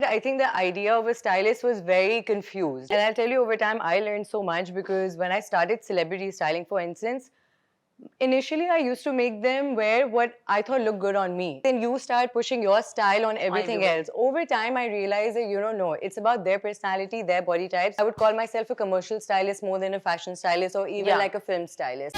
I think the idea of a stylist was very confused. And I'll tell you, over time, I learned so much because when I started celebrity styling, for instance, initially I used to make them wear what I thought looked good on me. Then you start pushing your style on everything else. Over time, I realized that, no, it's about their personality, their body types. I would call myself a commercial stylist more than a fashion stylist or even like a film stylist.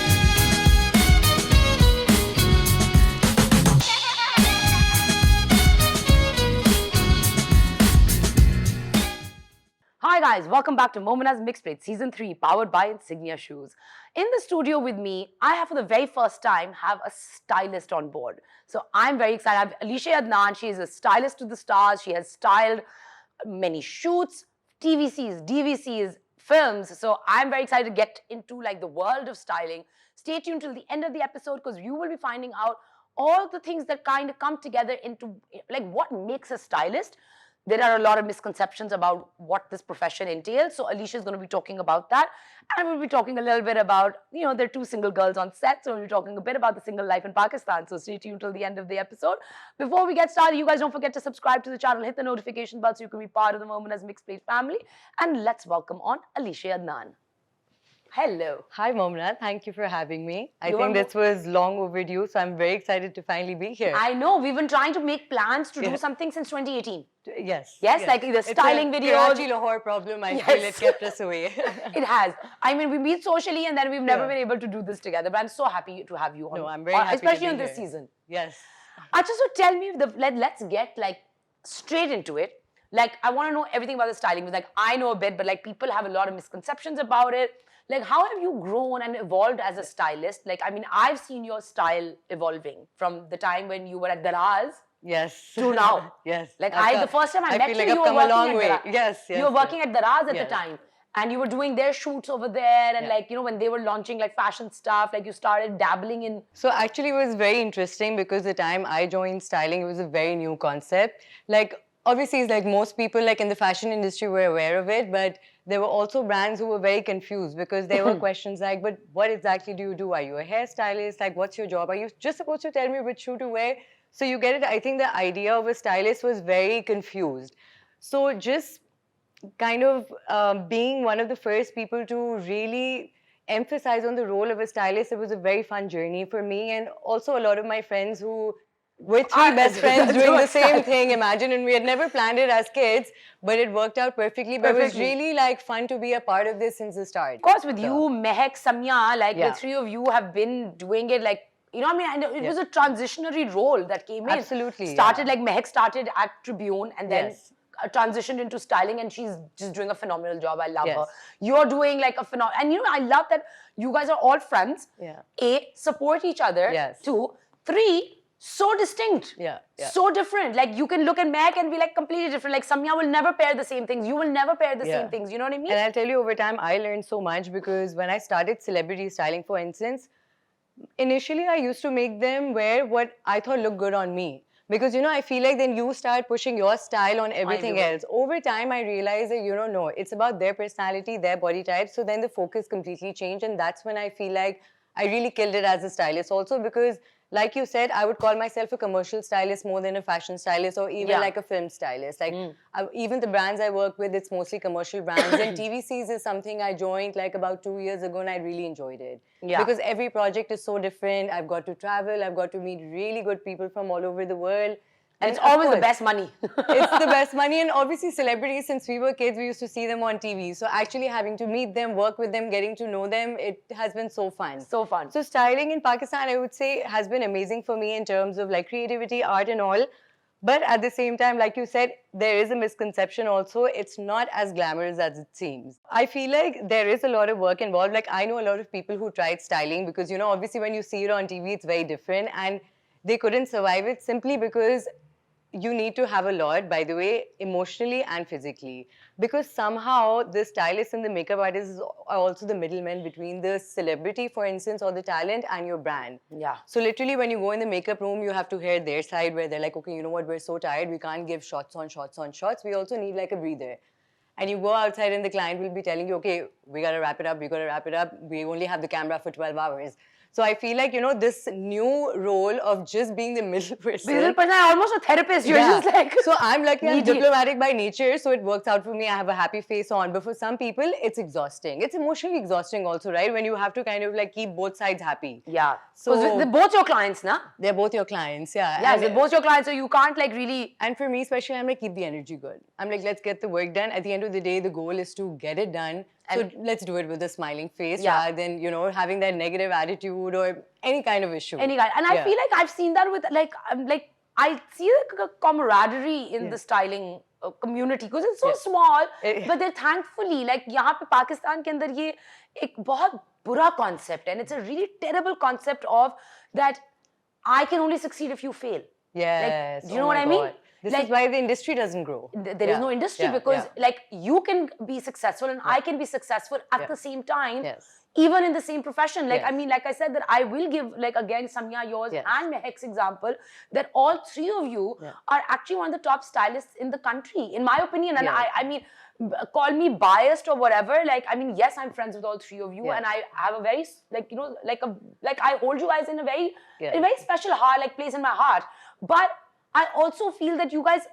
Hi guys, welcome back to Momina's Mixed Plate Season 3, powered by Insignia Shoes. In the studio with me, I have for the very first time have a stylist on board. So I'm very excited. I have Alishay Adnan. She is a stylist to the stars. She has styled many shoots, TVCs, DVCs, films. So I'm very excited to get into like the world of styling. Stay tuned till the end of the episode because you will be finding out all the things that kind of come together into like what makes a stylist. There are a lot of misconceptions about what this profession entails. So Alisha is going to be talking about that. And we'll be talking a little bit about, there are two single girls on set. So we'll be talking a bit about the single life in Pakistan. So stay tuned till the end of the episode. Before we get started, you guys don't forget to subscribe to the channel, hit the notification bell so you can be part of the Momina's Mixed Plate family. And let's welcome on Alishay Adnan. Hello. Hi, Momina. Thank you for having me. I think this was long overdue, so I'm very excited to finally be here. I know. We've been trying to make plans to do something since 2018. Yes. Yes, like the styling videos. Karachi Lahore problem, I feel it kept us away. It has. I mean, we meet socially and then we've never been able to do this together. But I'm so happy to have you on. No, I'm very happy especially to be on this here. season. Yes. Just so tell me, let's get like straight into it. Like, I want to know everything about the styling. Like, I know a bit, but like people have a lot of misconceptions about it. Like, how have you grown and evolved as a stylist? Like, I mean, I've seen your style evolving from the time when you were at Daraz. Yes. To now. Yes. Like, the first time I met like you were come a long working way. at Daraz. Yes. You were working at Daraz at the time. And you were doing their shoots over there. And like, when they were launching like fashion stuff, like you started dabbling in. So actually it was very interesting because the time I joined styling, it was a very new concept. Like, obviously, it's like most people like in the fashion industry were aware of it, but there were also brands who were very confused because there were questions like, but what exactly do you do? Are you a hairstylist? Like, what's your job? Are you just supposed to tell me which shoe to wear? So you get it. I think the idea of a stylist was very confused. So just kind of being one of the first people to really emphasize on the role of a stylist, it was a very fun journey for me and also a lot of my friends who we're three best friends doing the same thing, imagine, and we had never planned it as kids, but it worked out perfectly. But it was really like fun to be a part of this since the start. Of course, with you, Mehak, Samya, like the three of you have been doing it like, I mean, it was a transitionary role that came in. Absolutely. Started like Mehak started at Tribune and then transitioned into styling and she's just doing a phenomenal job. I love her. You're doing like a phenomenal, and I love that you guys are all friends. A, support each other. 2, 3, so distinct, so different. Like you can look at Mac and be like completely different. Like Samya will never pair the same things. You will never pair the same things. You know what I mean? And I'll tell you, over time, I learned so much because when I started celebrity styling, for instance, initially I used to make them wear what I thought looked good on me. Because, I feel like then you start pushing your style on everything else. Over time, I realized that, no, it's about their personality, their body type. So then the focus completely changed. And that's when I feel like I really killed it as a stylist also because like you said, I would call myself a commercial stylist more than a fashion stylist or even like a film stylist. Like even the brands I work with, it's mostly commercial brands. And TVCs is something I joined like about 2 years ago and I really enjoyed it. Because every project is so different. I've got to travel. I've got to meet really good people from all over the world. And it's always the best money. It's the best money. And obviously celebrities, since we were kids, we used to see them on TV. So actually having to meet them, work with them, getting to know them, it has been so fun. So fun. So styling in Pakistan, I would say, has been amazing for me in terms of like creativity, art and all. But at the same time, like you said, there is a misconception also. It's not as glamorous as it seems. I feel like there is a lot of work involved. Like I know a lot of people who tried styling because, obviously when you see it on TV, it's very different. And they couldn't survive it simply because you need to have a lot, by the way, emotionally and physically. Because somehow the stylists and the makeup artists are also the middlemen between the celebrity, for instance, or the talent and your brand. So literally when you go in the makeup room, you have to hear their side where they're like, okay, you know what, we're so tired, we can't give shots on shots on shots. We also need like a breather. And you go outside and the client will be telling you, okay, we got to wrap it up, we got to wrap it up. We only have the camera for 12 hours. So I feel like, this new role of just being the middle person. Middle person, almost a therapist. You're just like. So I'm lucky I'm needy. diplomatic by nature, so it works out for me. I have a happy face on. But for some people, it's exhausting. It's emotionally exhausting also, right? When you have to kind of like keep both sides happy. Yeah. So they're both your clients, na? They're both your clients, yeah. Yeah, they're both your clients, so you can't like really. And for me especially, I'm like, keep the energy good. I'm like, let's get the work done. At the end of the day, the goal is to get it done. So let's do it with a smiling face rather than, having that negative attitude or any kind of issue. Any kind. And I feel like I've seen that with I see a camaraderie in the styling community because it's so small. But they're thankfully, like यहाँ पे पाकिस्तान के अंदर ये एक बहुत बुरा concept है, and it's a really terrible concept of that I can only succeed if you fail. Yes. Like, do you know what I mean? This is why the industry doesn't grow. There is no industry because like you can be successful and I can be successful at the same time. Yes. Even in the same profession. Like, I mean, like I said, that I will give, like, again, Samya, yours, and Mehek's example, that all three of you are actually one of the top stylists in the country, in my opinion. And I mean, call me biased or whatever. Like, I mean, yes, I'm friends with all three of you, and I have a very, like, like I hold you guys in a very special heart, like, place in my heart. But I also feel that you guys,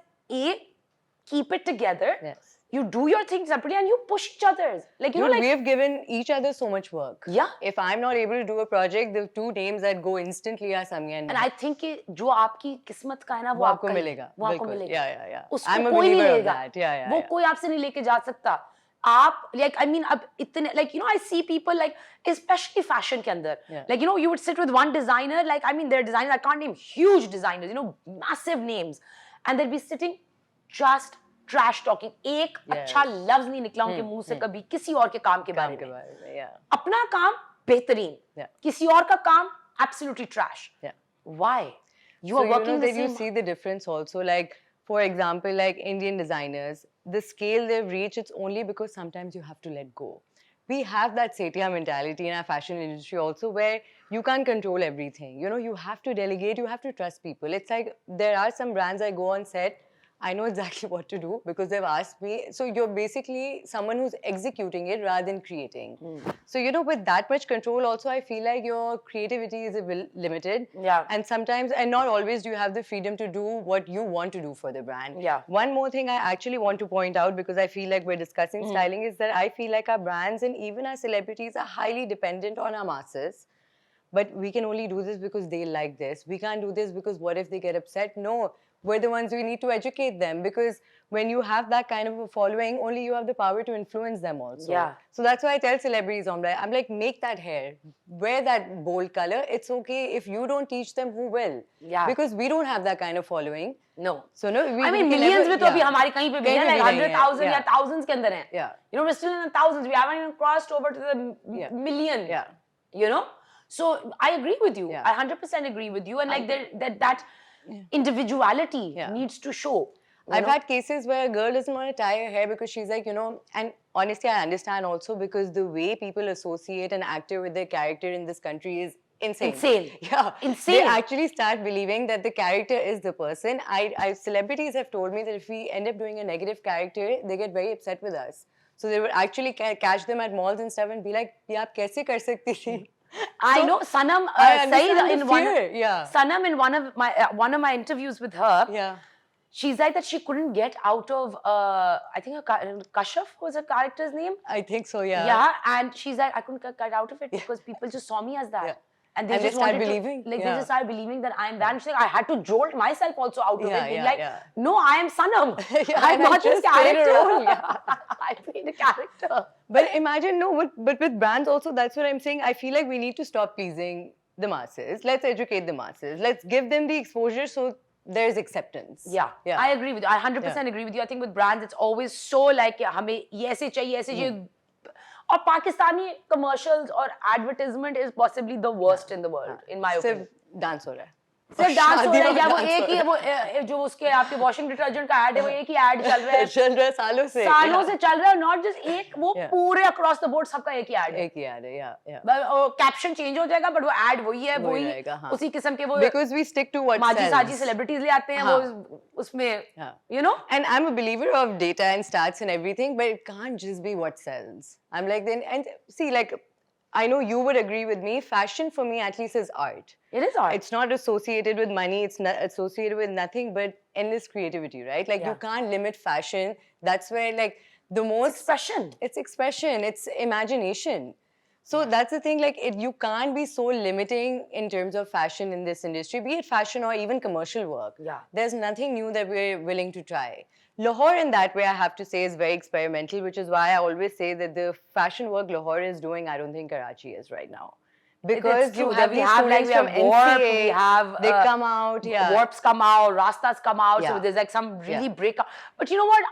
keep it together. Yes. You do your things separately and you push each other. Like, you know, like... we have given each other so much work. Yeah. If I'm not able to do a project, the two names that go instantly are Samya and I think कि जो आपकी किस्मत का है ना, वो आपको मिलेगा. वो आपको मिलेगा. Yeah. I'm a believer of that. Yeah. वो कोई आपसे नहीं लेके जा सकता. आप, like, I mean, अब इतने, like, you know, I see people, like, especially fashion के अंदर. Like, you know, you would sit with one designer, like, I mean, there are designers, I can't name huge designers, you know, massive names. And they'll be sitting just trash talking. एक अच्छा लफ्ज नहीं निकला उनके मुंह से कभी किसी और के काम के बारे में. अपना काम बेहतरीन, किसी और का काम absolutely trash. Why? You are working the same. You see the difference also. Like, for example, like Indian designers, the scale they've reached, it's only because sometimes you have to let go. We have that Setia mentality in our fashion industry also, where you can't control everything. You know, you have to delegate, you have to trust people. It's like, there are some brands I go on set, I know exactly what to do because they've asked me. So you're basically someone who's executing it rather than creating. So, you know, with that much control also, I feel like your creativity is a bit limited. Yeah. And sometimes, and not always, do you have the freedom to do what you want to do for the brand. Yeah. One more thing I actually want to point out, because I feel like we're discussing styling, is that I feel like our brands and even our celebrities are highly dependent on our masses. But we can only do this because they like this. We can't do this because what if they get upset? No. We're the ones who need to educate them, because when you have that kind of a following, only you have the power to influence them also. Yeah. So that's why I tell celebrities, I'm like, make that hair, wear that bold color. It's okay if you don't teach them, who will? Yeah. Because we don't have that kind of following. No. So no, I mean, millions में तो अभी हमारी कहीं पे भी है, like 100,000 या thousands के अंदर हैं. Yeah. You know, we're still in the thousands. We haven't even crossed over to the million. Yeah. You know? So I agree with you. I 100% agree with you. And like that individuality needs to show. I've had cases where a girl doesn't want to tie her hair because she's like, you know, and honestly, I understand also, because the way people associate an actor with their character in this country is insane. Yeah. Insane. They actually start believing that the character is the person. Celebrities have told me that if we end up doing a negative character, they get very upset with us. So they would actually catch them at malls and stuff and be like, "Ye aap kaise kar sakti thi?" I know Sanam. Sanam, in one of my interviews with her, she's like that she couldn't get out of. I think Kashaf was her character's name. I think so. Yeah. Yeah, and she's like, I couldn't get out of it because people just saw me as that. And they just started believing. They just started believing that I'm that. And she's like, I had to jolt myself also out of it. Being like, no, I am Sanam. I'm not this character. I played a character. But imagine, but with brands also, that's what I'm saying. I feel like we need to stop pleasing the masses. Let's educate the masses. Let's give them the exposure so there's acceptance. Yeah. I agree with you. I 100% agree with you. I think with brands, it's always so like, हमें ये ऐसे चाहिए. Or Pakistani commercials or advertisement is possibly the worst in the world, in my opinion. सिर्फ dance हो रहा है. सिर्फ dance हो रहा है, या वो एक ही वो जो उसके आपके वॉशिंग डिटर्जेंट का ऐड है, वो एक ही ऐड चल रहा है सालों से चल रहा है. नॉट जस्ट एक, वो पूरे अक्रॉस द बोर्ड सबका एक ही ऐड है. कैप्शन चेंज हो जाएगा बट वो ऐड वही है, वही उसी किस्म के. वो because we stick to what माजी साजी सेलिब्रिटीज ले आते हैं वो उसमें, you know. And I'm a believer of data and stats and everything, but it can't just be what sells. I'm like, then, and see, like, I know you would agree with me. Fashion for me, at least, is art. It is art. It's not associated with money. It's not associated with nothing but endless creativity, right? Like Yeah. you can't limit fashion. That's where like the most expression. It's expression. It's imagination. So that's the thing. Like you can't be so limiting in terms of fashion in this industry, be it fashion or even commercial work. Yeah. There's nothing new that we're willing to try. Lahore, in that way, I have to say, is very experimental, which is why I always say that the fashion work Lahore is doing, I don't think Karachi is right now. Because true you that have we these have like students we have from Warp, NCA, we have they come out, yeah. Warps come out, Rastas come out, so Yeah. there's like some really Yeah. break out. But you know what?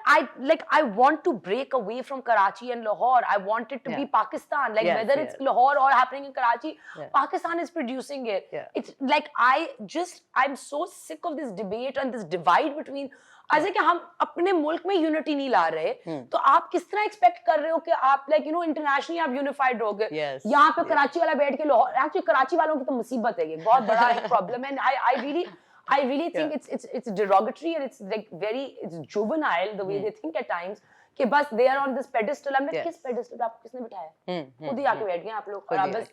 I want to break away from Karachi and Lahore. I want it to be Yeah. Pakistan. Like Yes, whether yes. it's Lahore or happening in Karachi, Yeah. Pakistan is producing it. Yeah. It's like I'm so sick of this debate and this divide between ऐसे कि हम अपने मुल्क में unity नहीं ला रहे तो आप किस तरह एक्सपेक्ट कर रहे हो कि आप लाइक यू नो इंटरनेशनली आप यूनिफाइड रहोगे Yes. यहाँ पे कराची वाला बैठ के लाहौर एक्चुअली कराची वालों की तो मुसीबत है ये बहुत बड़ा एक प्रॉब्लम है I really think it's derogatory and it's like it's juvenile the way they think at times कि बस they are on this pedestal I'm like Yes. किस pedestal पे आपको किसने बिठाया खुद ही आके बैठ गए आप लोग और खुद आप ही बस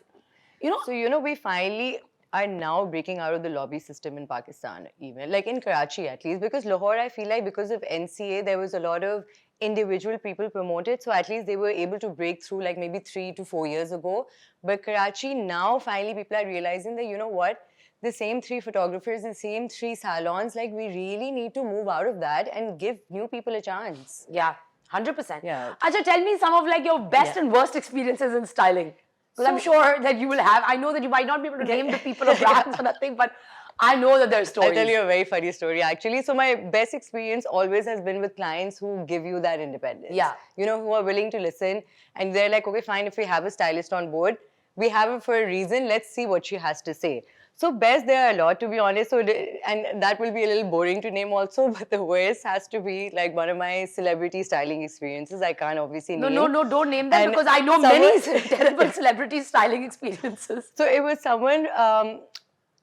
you know So, we finally are now breaking out of the lobby system in Pakistan, even like in Karachi at least, because Lahore, I feel like because of NCA, there was a lot of individual people promoted, so at least they were able to break through like maybe 3 to 4 years ago. But Karachi, now finally people are realizing that, you know what, the same 3 photographers, the same 3 salons, like we really need to move out of that and give new people a chance. Yeah, 100%. Yeah. Acha, tell me some of like your best and worst experiences in styling. Because I'm sure that you will have. I know that you might not be able to name the people or brands or nothing, but I know that there are stories. I'll tell you a very funny story actually. So my best experience always has been with clients who give you that independence. Yeah. Who are willing to listen and they're like, okay, fine, if we have a stylist on board, we have it for a reason. Let's see what she has to say. So best, there are a lot, to be honest. So and that will be a little boring to name also, but the worst has to be like one of my celebrity styling experiences. I can't obviously name. No, don't name them And because I know many terrible celebrity styling experiences. So it was someone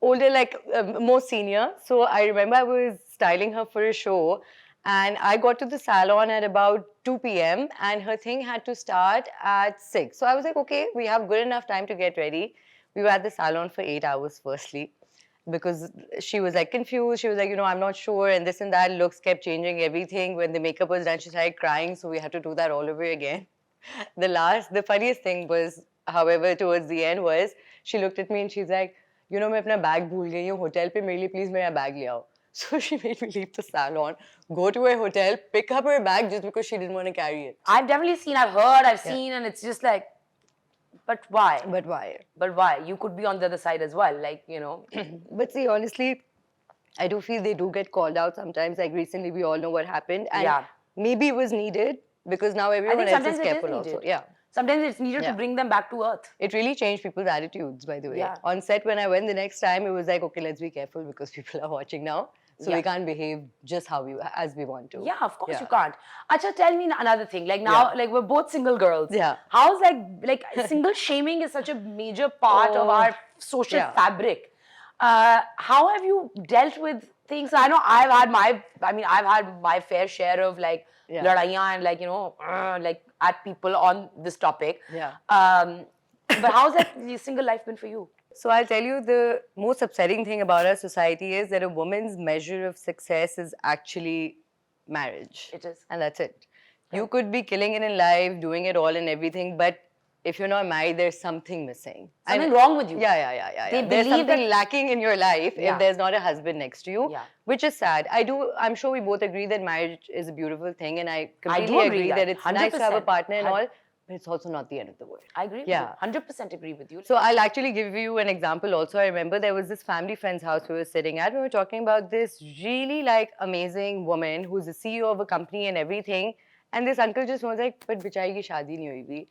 older, like more senior. So I remember I was styling her for a show and I got to the salon at about 2 p.m. and her thing had to start at 6. So I was like, okay, we have good enough time to get ready. We were at the salon for 8 hours firstly because she was like confused. She was like, I'm not sure and this and that. Looks kept changing everything. When the makeup was done, she started crying. So we had to do that all over again. The funniest thing was, however, towards the end was, she looked at me and she's like, मैं अपना bag भूल गई हूँ hotel पे मेरे लिए please मेरा bag ले आओ. So she made me leave the salon, go to a hotel, pick up her bag just because she didn't want to carry it. I've definitely seen, I've heard, I've seen, and it's just like, but why? But why? But why? You could be on the other side as well, like, But see, honestly, I do feel they do get called out sometimes. Like recently, we all know what happened. And maybe it was needed because now everyone else is careful also. Yeah. Sometimes it's needed to bring them back to earth. It really changed people's attitudes, by the way. Yeah. On set, when I went the next time, it was like, okay, let's be careful because people are watching now. So we can't behave just as we want to. Yeah, of course you can't. Acha, tell me another thing. Like now, like we're both single girls. Yeah. How's like single shaming is such a major part of our social fabric. How have you dealt with things? I know I've had my fair share of like ladaiyan and like like at people on this topic. Yeah. But how's that single life been for you? So I'll tell you, the most upsetting thing about our society is that a woman's measure of success is actually marriage. It is. And that's it. You could be killing it in life, doing it all and everything, but if you're not married, there's something missing. Something wrong with you. Yeah. They There's believe something lacking in your life if there's not a husband next to you, which is sad. I'm sure we both agree that marriage is a beautiful thing, and I completely agree that it's 100%. Nice to have a partner and all. But it's also not the end of the world. I agree with you. 100% agree with you. So I'll actually give you an example also. I remember there was this family friend's house we were sitting at. We were talking about this really like amazing woman who's the CEO of a company and everything. And this uncle just was like, but bichari ki shaadi nahi hui bhi.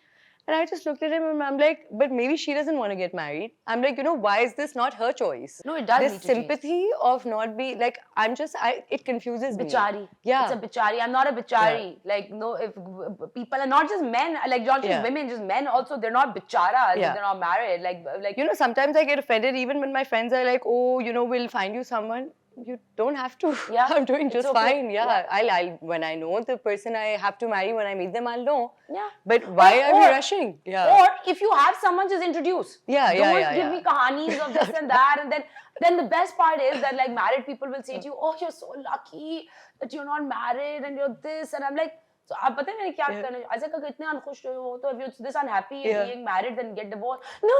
And I just looked at him and I'm like, but maybe she doesn't want to get married. I'm like, why is this not her choice? No, it does. This sympathy of not be like, it confuses me. Bichari. Yeah. It's a bichari. I'm not a bichari. Yeah. Like, no, if people are not just men, like not just women, just men also, they're not bicharas. They're not married. Like, sometimes I get offended even when my friends are like, oh, we'll find you someone. you don't have to. Yeah, I'm doing it's just okay. fine. Yeah. Yeah. I'll when I know the person I have to marry, when I meet them, I'll know. Yeah. But why are we rushing? Yeah. Or if you have someone, just introduce. Yeah, yeah, Don't yeah, give yeah. me kahanis of this and that. And then the best part is that like married people will say to you, oh, you're so lucky that you're not married and you're this. And I'm like, so आप पता है मैंने क्या करना है? ऐसे करके इतने अनखुश रहे हो तो if you're this unhappy being married then get divorced. No.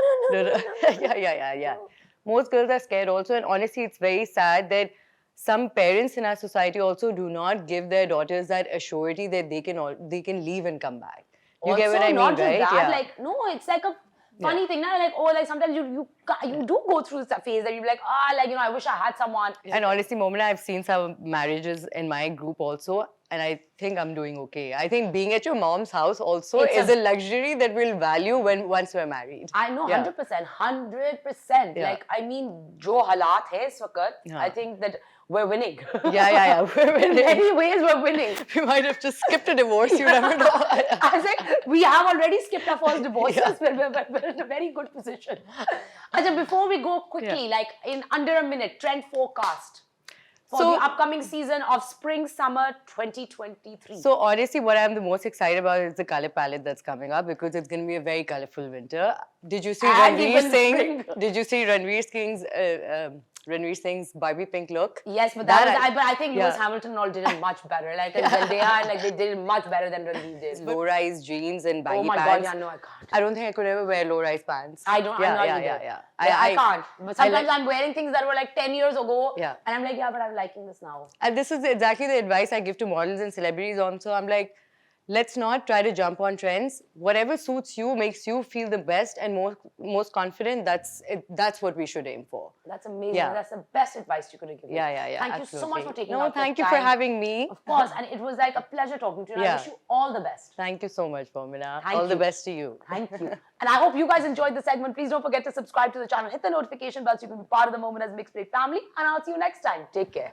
Yeah. Most girls are scared also, and honestly, it's very sad that some parents in our society also do not give their daughters that assurity that they can leave and come back. You get what I mean, not just right? that, Yeah. like no, it's like a funny thing. Now, like oh, like sometimes you do go through the phase that you're like like I wish I had someone. And honestly, Momina, I've seen some marriages in my group also, and I think I'm doing okay. I think being at your mom's house also is a luxury that we'll value once we're married. I know, 100%. Yeah. Like, I mean, jo halat hai is waqt, I think that we're winning. Yeah. We're winning. In many ways, we're winning. We might have just skipped a divorce, you never know. I was like, we have already skipped our first divorces, but we're in a very good position. Ajay, before we go quickly, like in under a minute, trend forecast for the upcoming season of Spring Summer 2023. So honestly, what I'm the most excited about is the color palette that's coming up, because it's going to be a very colorful winter. Did you see Ranveer Singh's Barbie pink look? Yes, but I think Lewis Hamilton all did it much better. Like they did it much better than Ranveer did. Low-rise jeans and baggy pants. Oh my God, yeah, no, I can't. I don't think I could ever wear low-rise pants. I don't. I'm not either. I can't. But sometimes I'm wearing things that were like 10 years ago. Yeah. And I'm like, but I'm liking this now. And this is exactly the advice I give to models and celebrities also. I'm like, let's not try to jump on trends. Whatever suits you, makes you feel the best and most confident, that's what we should aim for. That's amazing. Yeah. That's the best advice you could have given. Yeah. Thank you so much for taking No, thank you for having me. Of course. And it was like a pleasure talking to you. And I wish you all the best. Thank you so much, Momina. All the best to you. Thank you. And I hope you guys enjoyed the segment. Please don't forget to subscribe to the channel. Hit the notification bell so you can be part of the Momina's Mixed Plate family. And I'll see you next time. Take care.